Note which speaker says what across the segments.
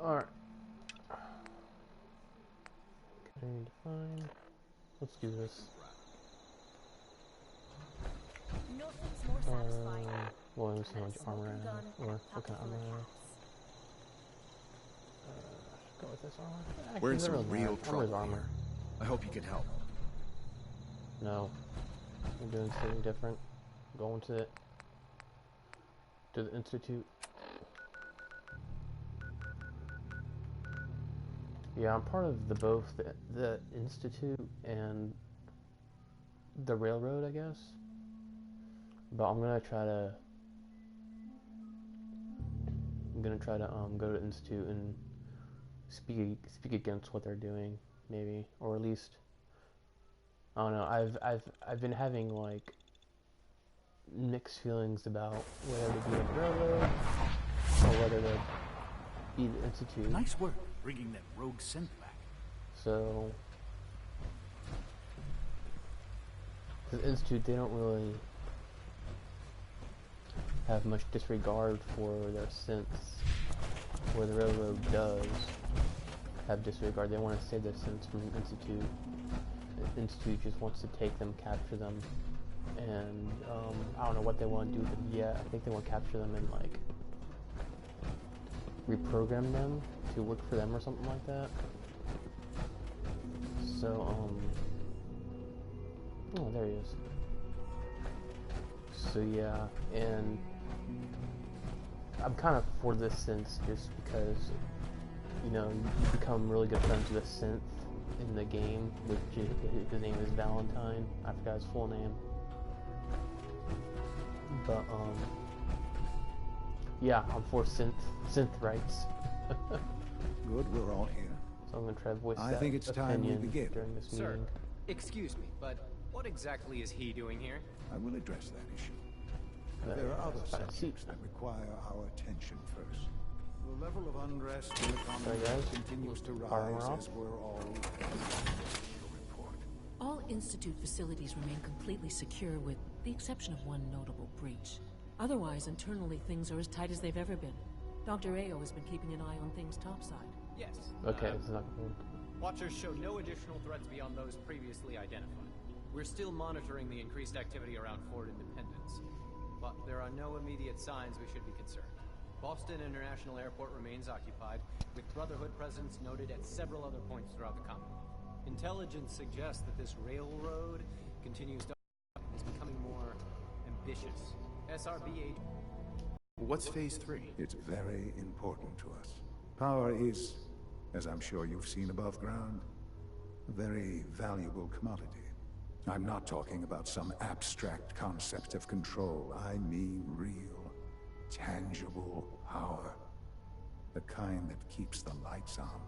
Speaker 1: Alright. Okay, I need to find. Let's do this.
Speaker 2: Nothing's more satisfying.
Speaker 1: Well, let me see how much armor I have. Or what kind of armor I have. Go with this armor. Actually,
Speaker 3: we're in some real trouble
Speaker 1: armor.
Speaker 3: here. I hope you can help.
Speaker 1: No. I'm doing something different. Going to the Institute. Yeah, I'm part of both the Institute and the railroad, I guess. But I'm gonna try to go to the Institute and speak against what they're doing, maybe, or at least I don't know. I've been having like mixed feelings about whether to be in the railroad or whether to be the Institute.
Speaker 4: Nice work bringing that rogue synth back.
Speaker 1: So, the Institute, they don't really have much disregard for their synths, where the railroad does have disregard. They want to save their synths from the Institute. The Institute just wants to take them, capture them, and I don't know what they want to do with them yet. I think they want to capture them and like reprogram them to work for them or something like that. So, oh, there he is. So yeah, and I'm kind of for this synth just because, you know, you become really good friends with a synth in the game, which his name is Valentine. I forgot his full name. But, yeah, I'm for synth rights.
Speaker 5: Good, we're all here.
Speaker 1: So I'm going to try to voice
Speaker 5: I
Speaker 1: that
Speaker 5: think it's time we
Speaker 1: opinion
Speaker 5: begin.
Speaker 1: during this
Speaker 6: Sir,
Speaker 1: meeting.
Speaker 6: excuse me, but what exactly is he doing here?
Speaker 5: I will address that issue.
Speaker 1: There
Speaker 5: There are other
Speaker 1: find a
Speaker 5: subjects
Speaker 1: seat.
Speaker 5: that require our attention first. The level of unrest in the
Speaker 1: Sorry,
Speaker 5: Commonwealth
Speaker 1: guys.
Speaker 5: continues to
Speaker 1: Armor
Speaker 5: rise
Speaker 1: off.
Speaker 5: as we're all report.
Speaker 7: All Institute facilities remain completely secure with the exception of one notable breach. Otherwise, internally, things are as tight as they've ever been. Dr. Ao has been keeping an eye on things topside.
Speaker 6: Yes.
Speaker 1: Okay, this is not going to work.
Speaker 6: Watchers show no additional threats beyond those previously identified. We're still monitoring the increased activity around Fort Independence, but there are no immediate signs we should be concerned. Boston International Airport remains occupied, with Brotherhood presence noted at several other points throughout the Commonwealth. Intelligence suggests that this railroad continues to is becoming more ambitious. SRB-8.
Speaker 3: What's phase 3?
Speaker 5: It's very important to us. Power is, as I'm sure you've seen above ground, a very valuable commodity. I'm not talking about some abstract concept of control. I mean real, tangible power. The kind that keeps the lights on.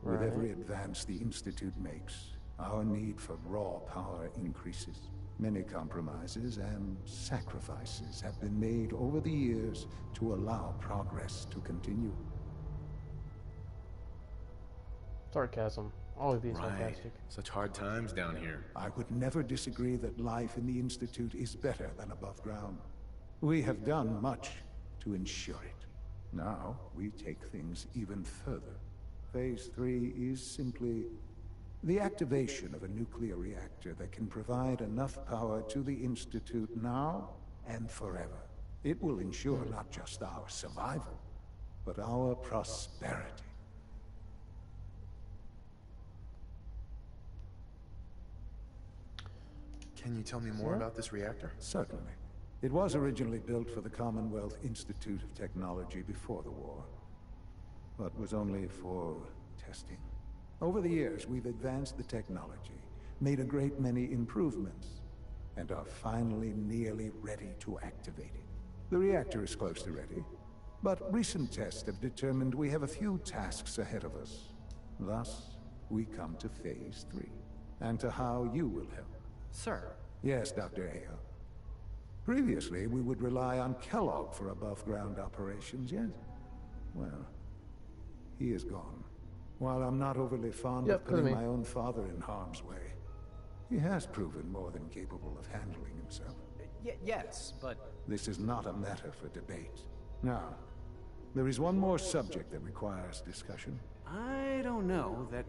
Speaker 5: With every advance the Institute makes, our need for raw power increases. Many compromises and sacrifices have been made over the years to allow progress to continue.
Speaker 1: Sarcasm. Always be
Speaker 3: Right.
Speaker 1: sarcastic.
Speaker 3: Such hard times down here.
Speaker 5: I would never disagree that life in the Institute is better than above ground. We have done much to ensure it. Now, we take things even further. Phase 3 is simply the activation of a nuclear reactor that can provide enough power to the Institute now and forever. It will ensure not just our survival, but our prosperity.
Speaker 3: Can you tell me more about this reactor?
Speaker 5: Certainly. It was originally built for the Commonwealth Institute of Technology before the war, but was only for testing. Over the years, we've advanced the technology, made a great many improvements, and are finally nearly ready to activate it. The reactor is close to ready, but recent tests have determined we have a few tasks ahead of us. Thus, we come to Phase 3, and to how you will help.
Speaker 6: Sir.
Speaker 5: Yes, Dr. Ao. Previously, we would rely on Kellogg for above-ground operations, yes? Well, he is gone. While I'm not overly fond of putting my own father in harm's way, he has proven more than capable of handling himself.
Speaker 6: Yes, but...
Speaker 5: This is not a matter for debate. Now, There is one more subject that requires discussion.
Speaker 4: I don't know that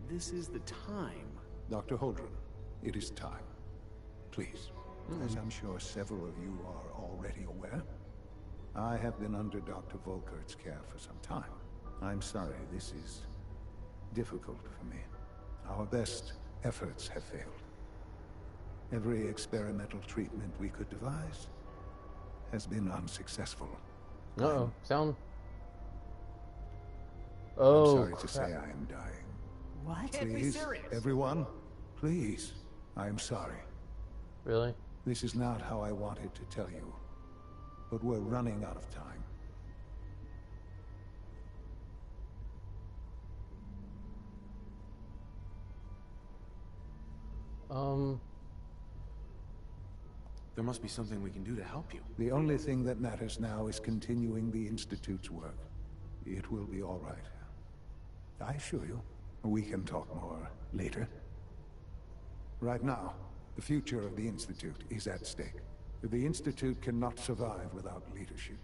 Speaker 4: this is the time.
Speaker 5: Dr. Holdren, it is time. Please, as I'm sure several of you are already aware, I have been under Dr. Volkert's care for some time. I'm sorry, this is difficult for me. Our best efforts have failed. Every experimental treatment we could devise has been unsuccessful.
Speaker 1: Uh-oh. Sound...
Speaker 5: I'm
Speaker 1: Oh,
Speaker 5: sorry
Speaker 1: crap.
Speaker 5: to say I am dying.
Speaker 2: What?
Speaker 6: Can't be
Speaker 5: Please,
Speaker 6: serious.
Speaker 5: everyone, please, I am sorry.
Speaker 1: Really?
Speaker 5: This is not how I wanted to tell you, but we're running out of time.
Speaker 3: There must be something we can do to help you.
Speaker 5: The only thing that matters now is continuing the Institute's work. It will be all right. I assure you, we can talk more later. Right now, the future of the Institute is at stake. The Institute cannot survive without leadership.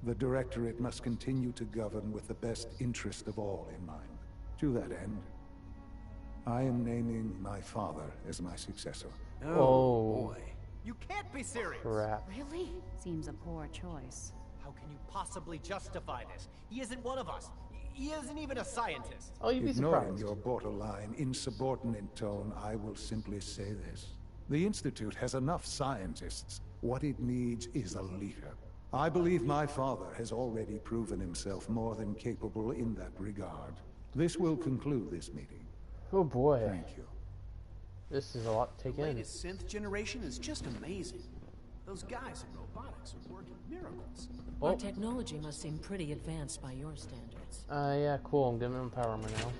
Speaker 5: The Directorate must continue to govern with the best interest of all in mind. To that end, I am naming my father as my successor.
Speaker 1: Oh.
Speaker 6: Boy. You can't be serious!
Speaker 1: Crap.
Speaker 2: Really? Seems a poor choice.
Speaker 6: How can you possibly justify this? He isn't one of us. He isn't even a scientist.
Speaker 1: Oh, you'd be
Speaker 5: Ignoring
Speaker 1: surprised.
Speaker 5: your borderline, insubordinate tone, I will simply say this. The Institute has enough scientists. What it needs is a leader. I believe my father has already proven himself more than capable in that regard. This will conclude this meeting.
Speaker 1: Oh boy.
Speaker 5: Thank you.
Speaker 1: This is a lot to take
Speaker 4: The
Speaker 1: in.
Speaker 4: latest synth generation is just amazing. Those guys in robotics are working miracles.
Speaker 7: Our
Speaker 1: Oh.
Speaker 7: technology must seem pretty advanced by your standards.
Speaker 1: Yeah, cool. I'm getting empowerment now.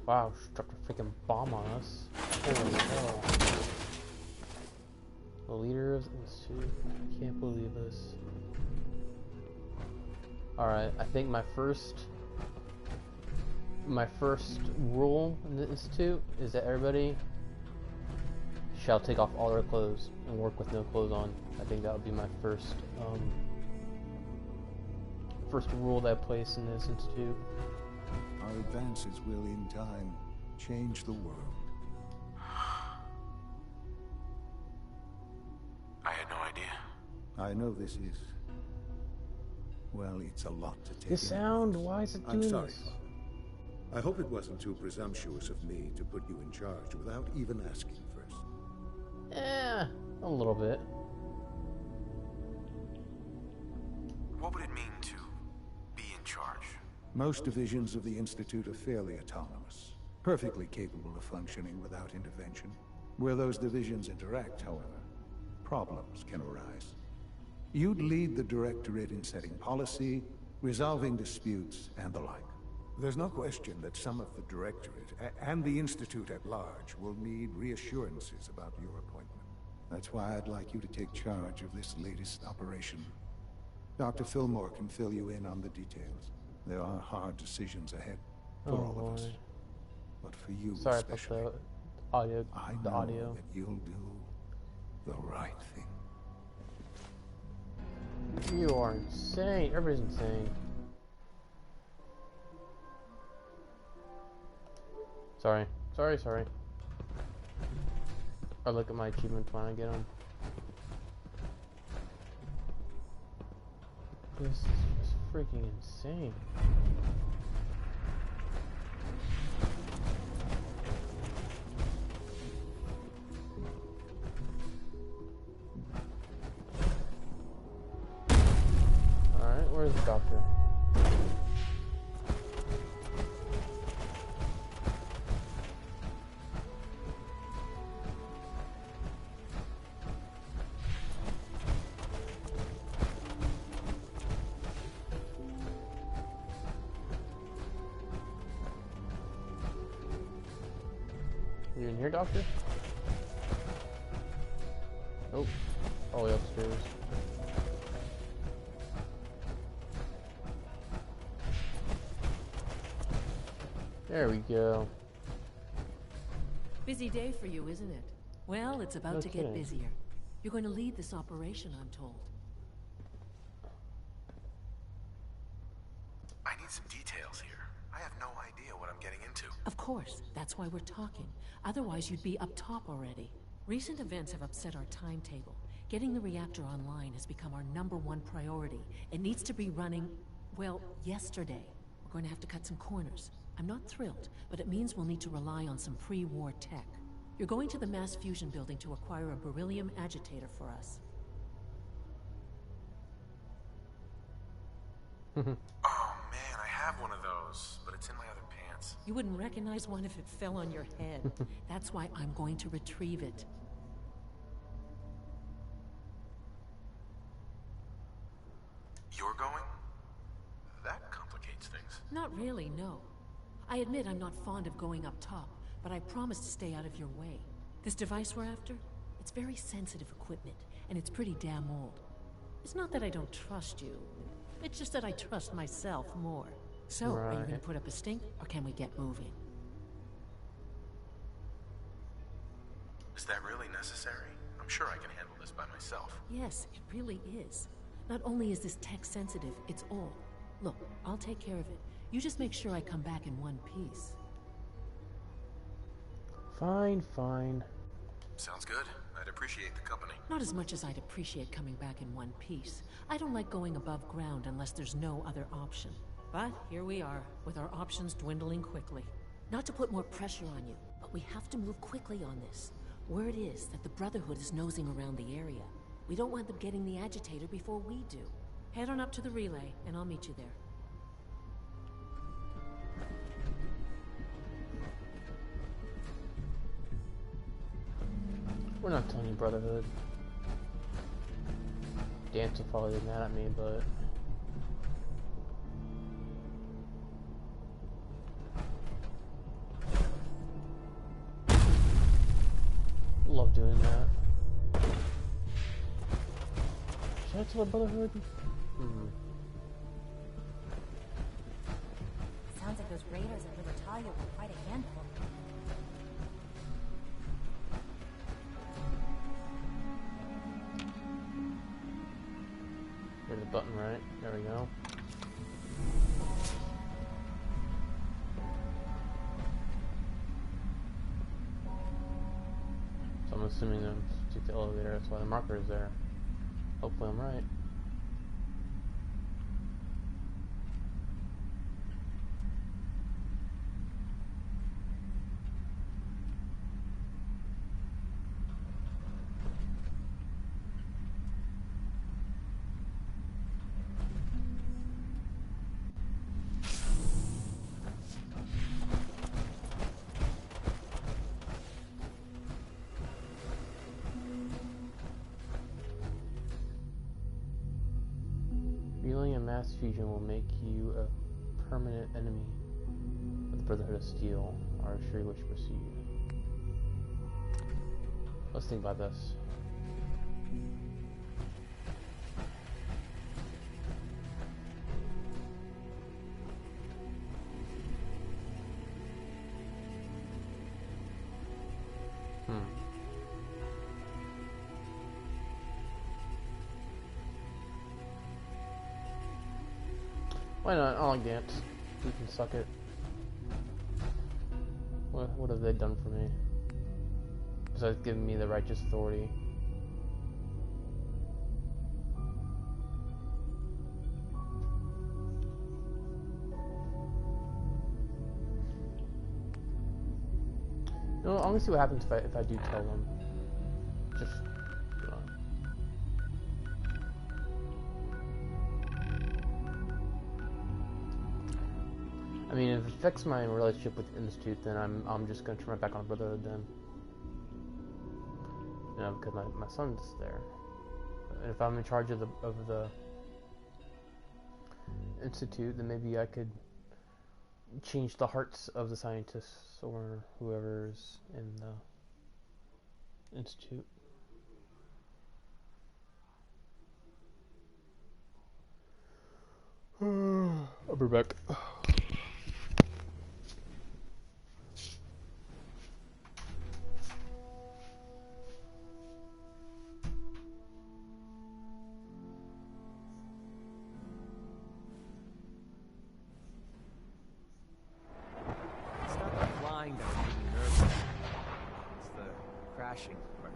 Speaker 1: Wow, she dropped a freaking bomb on us. Holy hell. The leader of the Institute. I can't believe this. Alright, I think my first rule in the Institute is that everybody shall take off all their clothes and work with no clothes on. I think that would be my first rule that I place in this Institute.
Speaker 5: Our advances will, in time, change the world.
Speaker 3: I had no idea.
Speaker 5: I know this is... well, it's a lot to take
Speaker 1: This
Speaker 5: in.
Speaker 1: sound, why is it doing
Speaker 8: I'm sorry,
Speaker 1: this?
Speaker 8: Father. I hope it wasn't too presumptuous of me to put you in charge without even asking first.
Speaker 1: A little bit.
Speaker 3: What would it mean to be in charge?
Speaker 5: Most divisions of the Institute are fairly autonomous, perfectly capable of functioning without intervention. Where those divisions interact, however, problems can arise. You'd lead the Directorate in setting policy, resolving disputes, and the like. There's no question that some of the Directorate, and the Institute at large, will need reassurances about your appointment. That's why I'd like you to take charge of this latest operation. Dr. Fillmore can fill you in on the details. There are hard decisions ahead for all of us.
Speaker 1: boy.
Speaker 5: But for you
Speaker 1: Sorry about
Speaker 5: especially,
Speaker 1: the audio.
Speaker 5: I
Speaker 1: The
Speaker 5: know
Speaker 1: audio.
Speaker 5: that you'll do the right thing.
Speaker 1: You are insane. Everybody's insane. Sorry. Sorry. I look at my achievements when I get them. This is just freaking insane. Alright, where's the doctor? You in here, doctor? Nope. All the way upstairs. There we go.
Speaker 7: Busy day for you, isn't it? Well, it's about
Speaker 1: No
Speaker 7: to
Speaker 1: kidding.
Speaker 7: get busier. You're going to lead this operation, I'm told.
Speaker 3: need some details here. I have no idea what I'm getting into.
Speaker 7: Of course, that's why we're talking. Otherwise, you'd be up top already. Recent events have upset our timetable. Getting the reactor online has become our #1 priority. It needs to be running, well, yesterday. We're going to have to cut some corners. I'm not thrilled, but it means we'll need to rely on some pre-war tech. You're going to the mass fusion building to acquire a beryllium agitator for us.
Speaker 3: Oh man, I have one of those, but it's in my other pants.
Speaker 7: You wouldn't recognize one if it fell on your head. That's why I'm going to retrieve it.
Speaker 3: You're going? That complicates things.
Speaker 7: Not really, no. I admit I'm not fond of going up top, but I promise to stay out of your way. This device we're after? It's very sensitive equipment, and it's pretty damn old. It's not that I don't trust you. It's just that I trust myself more. So, are you going to put up a stink, or can we get moving?
Speaker 3: Is that really necessary? I'm sure I can handle this by myself.
Speaker 7: Yes, it really is. Not only is this tech sensitive, it's old. Look, I'll take care of it. You just make sure I come back in one piece.
Speaker 1: Fine, fine.
Speaker 3: Sounds good. I'd appreciate the company.
Speaker 7: Not as much as I'd appreciate coming back in one piece. I don't like going above ground unless there's no other option. But here we are, with our options dwindling quickly. Not to put more pressure on you, but we have to move quickly on this. Word is that the Brotherhood is nosing around the area. We don't want them getting the agitator before we do. Head on up to the relay, and I'll meet you there.
Speaker 1: We're not telling you, Brotherhood. Dance will probably be mad at me, but... love doing that. Should I tell the Brotherhood?
Speaker 2: Sounds like those raiders at Libertalia were quite a handful.
Speaker 1: There's a button, right? There we go. So I'm assuming them to take the elevator, that's why the marker is there. Hopefully I'm right. Feeling a mass fusion will make you a permanent enemy of the Brotherhood of Steel. Are sure you wish to proceed. Let's think about this. Why not? I like dance. You can suck it. What have they done for me? Besides giving me the righteous authority. You know, I'm gonna see what happens if I do tell them. Just, you know. I mean, if it affects my relationship with the Institute, then I'm just gonna turn right back on Brotherhood then. You know, because my son's there. And if I'm in charge of the Institute, then maybe I could change the hearts of the scientists or whoever's in the Institute. I'll be back.
Speaker 4: refreshing, but...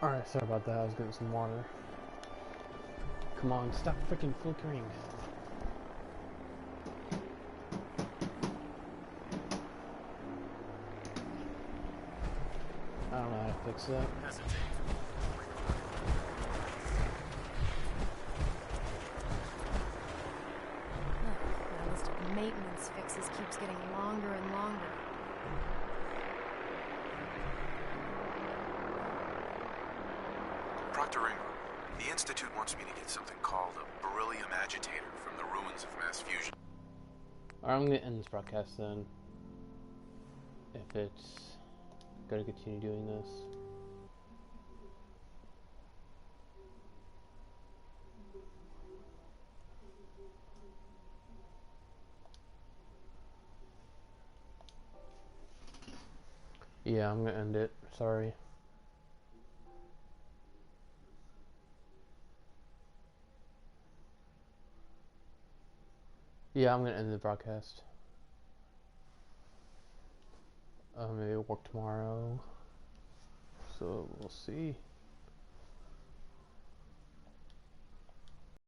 Speaker 1: Alright, sorry about that. I was getting some water. Come on, stop freaking flickering. I don't know how to fix that.
Speaker 2: My list of maintenance fixes keeps getting longer and longer.
Speaker 3: Dr. Ingram, the Institute wants me to get something called a beryllium agitator from the ruins of mass fusion.
Speaker 1: Alright, I'm gonna end this broadcast then. If it's gonna continue doing this. Yeah, I'm gonna end it. Sorry. Yeah, I'm gonna end the broadcast. Maybe work tomorrow. So we'll see.